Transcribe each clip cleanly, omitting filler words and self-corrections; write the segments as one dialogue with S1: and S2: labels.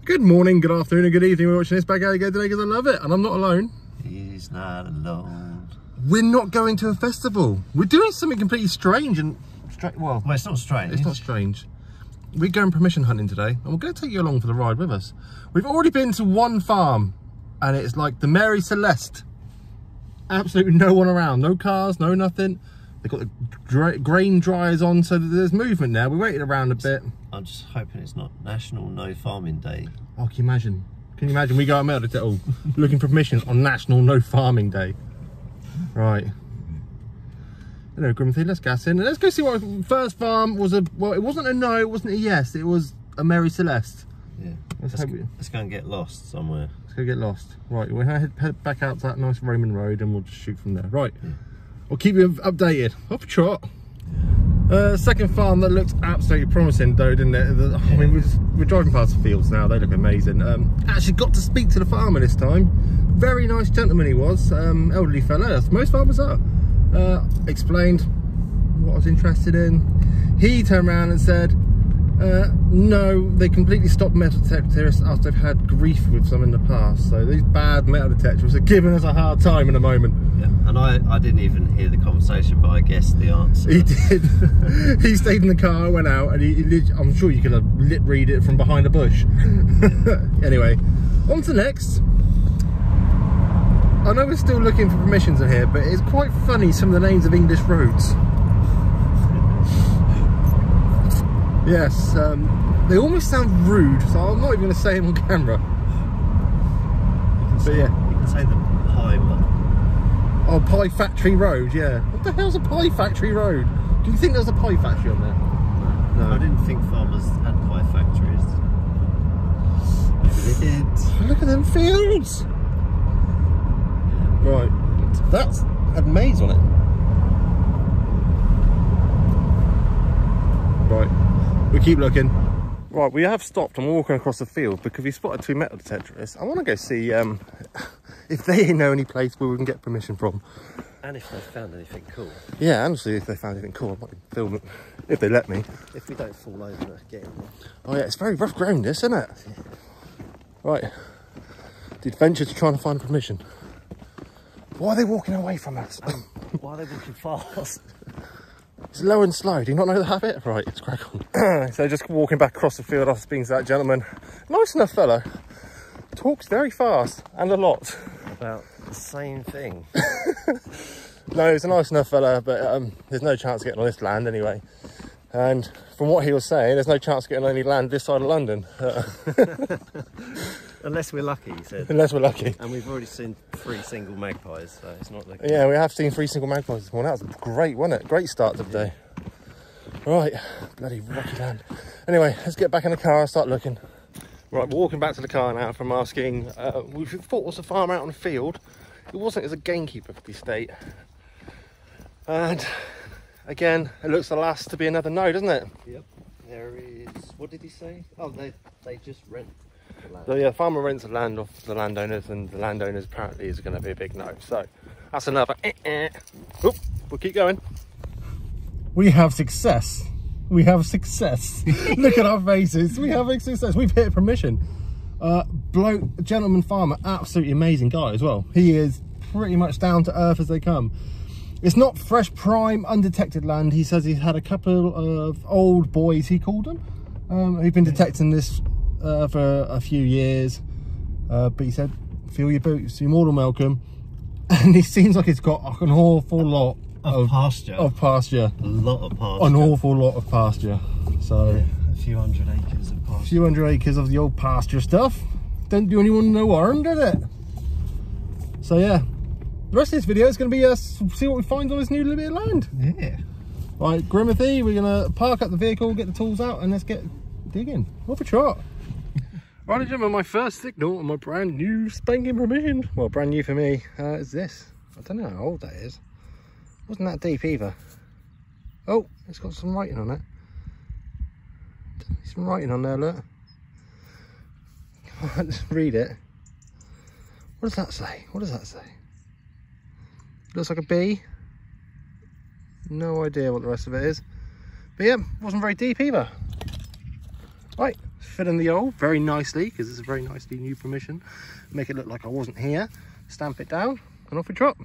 S1: Good morning, good afternoon, and good evening. We're watching this back out again today because I love it, and I'm not alone.
S2: He's not alone.
S1: We're not going to a festival. We're doing something completely strange and well,
S2: Well, it's not strange.
S1: it's not strange. We're going permission hunting today, and we're going to take you along for the ride with us. We've already been to one farm, and it's like the Mary Celeste. Absolutely no one around, no cars, no nothing. They've got the grain dryers on, so there's movement now. We waited around a bit.
S2: I'm just hoping it's not National No Farming Day.
S1: Oh, can you imagine? Can you imagine? We go out Metal Detector looking for permission on National No Farming Day. Right. Hello, Grimothy, let's gas in. And let's go see what first farm was. Well, it wasn't a no, it wasn't a yes, it was a Mary Celeste.
S2: Yeah.
S1: Let's
S2: go and get lost somewhere.
S1: Let's go get lost. Right, we'll head back out to that nice Roman road and we'll just shoot from there. Right. Yeah. We'll keep you updated. Off a trot. Second farm that looks absolutely promising though, didn't it? I mean, we're driving past the fields now, they look amazing. Actually got to speak to the farmer this time. Very nice gentleman he was, elderly fella, as most farmers are. Explained what I was interested in. He turned around and said, no, they completely stopped metal detectors after they've had grief with some in the past. So these bad metal detectors are giving us a hard time in a moment.
S2: Yeah, and I didn't even hear the conversation, but I guessed the answer.
S1: He did. He stayed in the car, went out, and I'm sure you could have lip read it from behind a bush. Anyway, on to next. I know we're still looking for permissions in here, but it's quite funny some of the names of English roads. Yes, they almost sound rude, so I'm not even going to say them on camera.
S2: You can say the pie one.
S1: Oh, Pie Factory Road, yeah. What the hell's a Pie Factory Road? Do you think there's a pie factory on there?
S2: No. I didn't think farmers had pie factories. Maybe they did.
S1: Look at them fields! Right, that's had maize on it. Right, we keep looking. Right, we have stopped and we're walking across the field because we spotted two metal detectorists. I want to go see if they know any place where we can get permission from.
S2: And if they found anything cool.
S1: Yeah, and see if they found anything cool. I might film it if they let me.
S2: If we don't fall over, get in there.
S1: Oh yeah, it's very rough ground, this, isn't it? Yeah. Right, the adventure to trying to find permission. Why are they walking away from us?
S2: Why are they walking fast?
S1: It's low and slow. Do you not know the habit? Right, let's crack on. So just walking back across the field after speaking to that gentleman. Nice enough fellow. Talks very fast and a lot.
S2: About the same thing.
S1: No, he's a nice enough fella, but there's no chance of getting on this land anyway. And from what he was saying, there's no chance of getting on any land this side of London.
S2: Unless we're lucky, he said.
S1: Unless we're lucky.
S2: And we've already seen 3 single magpies, so it's not looking.
S1: Yeah, we have seen 3 single magpies this morning. That was great, wasn't it? Great start to the day. Right, bloody rocky land. Anyway, let's get back in the car and start looking. Right, we're walking back to the car now from asking. We thought it was a farm out on the field. It wasn't, it was a gamekeeper for the estate. And again, it looks the last to be another no, doesn't it?
S2: Yep. There is, what did he say? Oh, they just rent the land.
S1: So yeah, farmer rents the land off the landowners, and the landowners apparently is going to be a big no. So that's another. Oop, we'll keep going. We have success. We have success. Look at our faces. We have success. We've hit permission. Gentleman farmer, absolutely amazing guy as well. He is pretty much down to earth as they come. It's not fresh, prime, undetected land. He says he's had a couple of old boys, he called them, who've been detecting this for a few years. But he said, fill your boots, you're more than welcome. And he seems like he's got an awful lot of pasture. A
S2: lot of pasture.
S1: An awful lot of pasture. So
S2: yeah, a few hundred acres of pasture.
S1: A few hundred acres of the old pasture stuff. Don't do anyone no harm, does it? So yeah. The rest of this video is going to be see what we find on this new little bit of land.
S2: Yeah.
S1: Right, Grimothy, we're going to park up the vehicle, get the tools out, and let's get digging. Off a trot. Right, gentlemen, my first signal on my brand new spanking permission. Well, brand new for me, is this. I don't know how old that is. Wasn't that deep either. Oh, it's got some writing on it. Some writing on there, look. Can't read it. What does that say? What does that say? Looks like a B. No idea what the rest of it is. But yeah, wasn't very deep either. Right, fill in the hole very nicely, because it's a very nicely new permission. Make it look like I wasn't here. Stamp it down, and off we drop.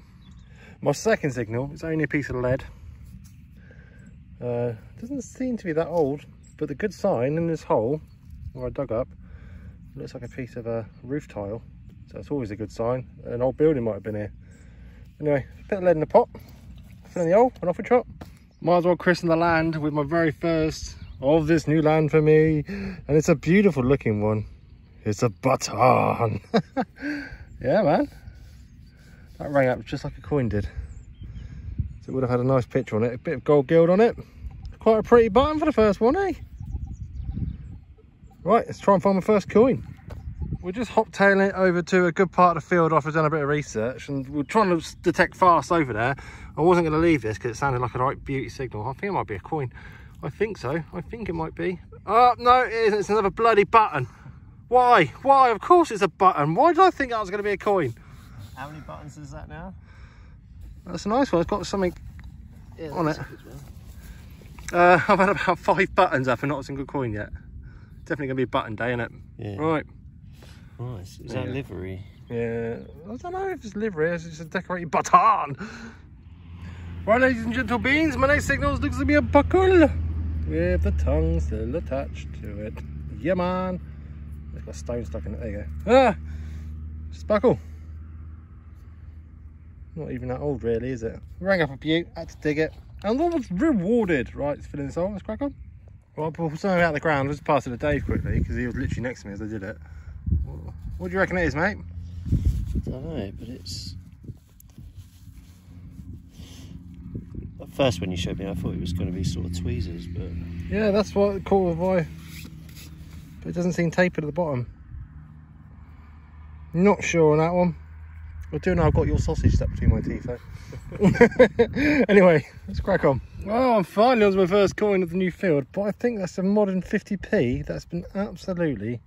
S1: My second signal is only a piece of lead. Doesn't seem to be that old, but the good sign in this hole, where I dug up, it looks like a piece of a roof tile. So it's always a good sign. An old building might have been here. Anyway, a bit of lead in the pot, fill in the hole, and off we trot. Might as well christen the land with my very first of this new land for me. And it's a beautiful looking one. It's a button. Yeah, man. That rang up just like a coin did. So it would have had a nice picture on it, a bit of gold gild on it. Quite a pretty button for the first one, eh? Right, let's try and find my first coin. We're just hop-tailing it over to a good part of the field after I've done a bit of research, and we're trying to detect fast over there. I wasn't going to leave this because it sounded like a right beauty signal. I think it might be a coin. I think so. I think it might be. Oh, no, it isn't. It's another bloody button. Why? Why? Of course it's a button. Why did I think that was going to be a coin?
S2: How many buttons is that now?
S1: That's a nice one. It's got something on it.
S2: Well.
S1: I've had about 5 buttons up and not a single coin yet. Definitely going to be a button day, isn't it?
S2: Yeah.
S1: Right.
S2: Nice. Is that livery?
S1: Yeah. I don't know if it's livery. It's just a decorated button. Right, ladies and gentle beans, my next signal looks to be a buckle with the tongue still attached to it. Yeah, man. It's got a stone stuck in it. There you go. Ah! Just buckle. Not even that old, really, is it? Rang up a butte, had to dig it, and I was rewarded. Right, let's fill in this hole. Let's crack on. Well, I'll pull something out of the ground. I'll just pass it to Dave quickly because he was literally next to me as I did it. What do you reckon it is, mate?
S2: I don't know, but it's... At first when you showed me, I thought it was going to be sort of tweezers, but...
S1: Yeah, that's what caught my eye. But it doesn't seem tapered at the bottom. Not sure on that one. I do know I've got your sausage stuck between my teeth, though. Anyway, let's crack on. Well, I'm finally on my first coin of the new field, but I think that's a modern 50p that's been absolutely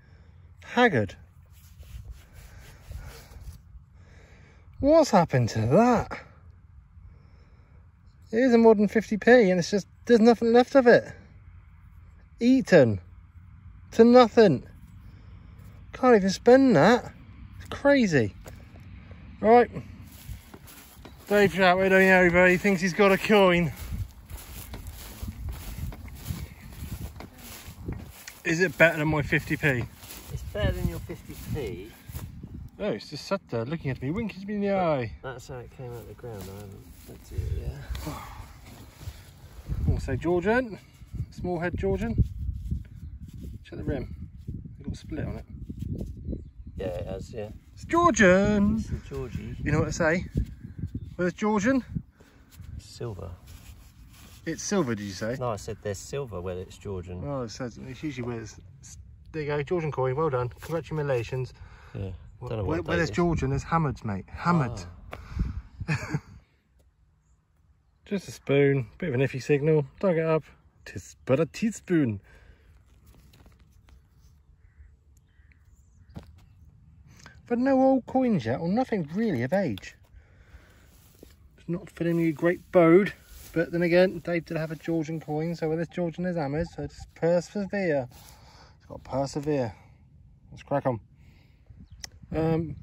S1: haggard. What's happened to that? It is a modern 50p and it's just, there's nothing left of it. Eaten to nothing. Can't even spend that. It's crazy. Right. Dave shouted over, he thinks he's got a coin. Is it better than my 50p?
S2: It's better than your 50p.
S1: Oh, it's just sat there looking at me, winking me in the eye.
S2: That's how it came out of the ground. I haven't looked at it yet.
S1: I'll say Georgian, small head Georgian. Check the rim. It's got a split on it.
S2: Yeah, it has, yeah.
S1: It's Georgian.
S2: It's the Georgie.
S1: You know what to say? Where's Georgian?
S2: Silver.
S1: It's silver, did you say?
S2: No, I said there's silver where it's Georgian.
S1: Oh, it says it's usually where it's. There you go, Georgian coin. Well done. Congratulations.
S2: Yeah. Don't know
S1: Where there's Georgian, there's Hammered, mate. Hammered.
S2: Ah.
S1: Just a spoon, bit of an iffy signal. Dug it up. Tis but a teaspoon. But no old coins yet, or nothing really of age. It's not filling me a great bode, but then again, Dave did have a Georgian coin, so where there's Georgian there's hammers, so just persevere. It's got to persevere. Let's crack on. Don't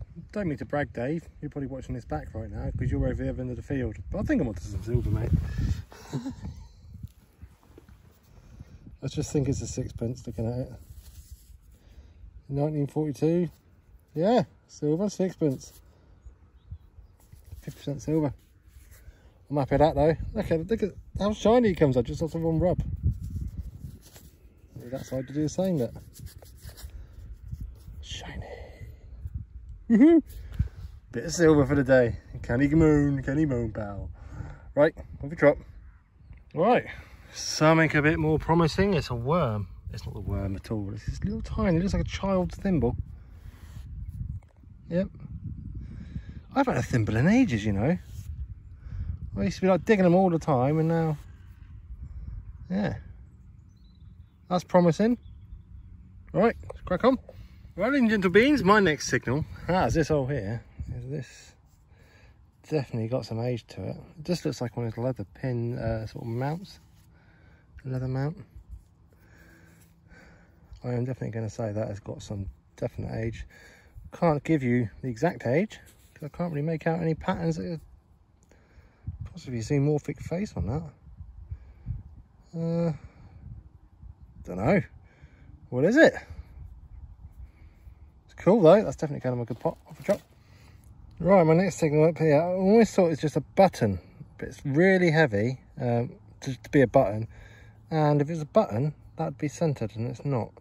S1: mean to brag, Dave. You're probably watching this back right now because you're over the other end of the field. But I think I'm onto some silver, mate. I just think it's a sixpence looking at it. 1942. Yeah, silver, sixpence. 50% silver. I'm happy with that though. Look at how shiny it comes out just off of one rub. Maybe that side to do the same, look. Shiny. Woohoo! Bit of silver for the day. Can he moan, pal. Right, off we drop. Right, something a bit more promising. It's a worm. It's not a worm at all. It's this little tiny, it looks like a child's thimble. Yep. I've had a thimble in ages, you know. I used to be like digging them all the time, and now, yeah. That's promising. Right, let's crack on. Right, ladies and gentle beans, my next signal has this hole here. Is this definitely got some age to it. It just looks like one of those leather pin sort of mounts. Leather mount. I am definitely going to say that has got some definite age. Can't give you the exact age because I can't really make out any patterns that are possibly zoomorphic face on that. Don't know. What is it? It's cool though. That's definitely kind of a good pot off a chop. Right, my next signal up here, I always thought it was just a button, but it's really heavy to be a button. And if it's a button, that'd be centered, and it's not.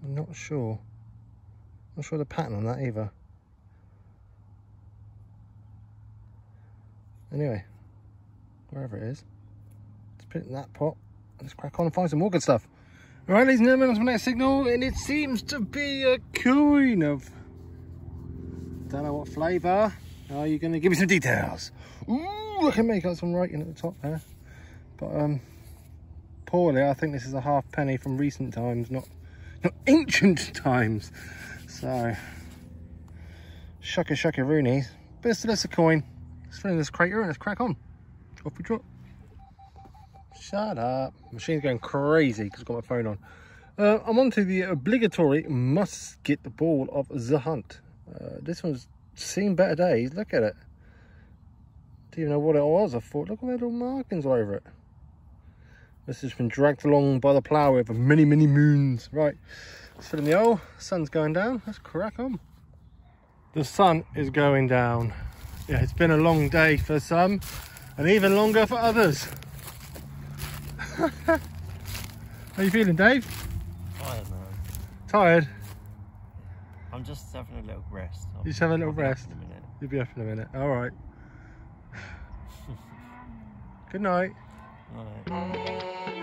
S1: I'm not sure. Not sure the pattern on that either. Anyway, wherever it is, let's put it in that pot. Let's crack on and find some more good stuff. All right, ladies and gentlemen, that's my next signal, and it seems to be a coin of, don't know what flavour. Are you going to give me some details? Ooh, I can make out some writing at the top there, but poorly. I think this is a halfpenny from recent times, not ancient times. So, shucka roonies, but it's still a coin. Let's fill in this crater and let's crack on. Off we trot. Shut up. Machine's going crazy because I've got my phone on. I'm on to the obligatory musket ball of the hunt. This one's seen better days. Look at it. Didn't even know what it was. I thought, look at the little markings all over it. This has been dragged along by the plough over many moons. Right, let's fill in the hole. Sun's going down. Let's crack on. The sun is going down. Yeah, it's been a long day for some, and even longer for others. How are you feeling, Dave?
S2: Tired, man.
S1: Tired?
S2: I'm just having a little rest.
S1: You just have a little rest?
S2: In a minute.
S1: You'll be up in a minute. All right. Good night.
S2: All right.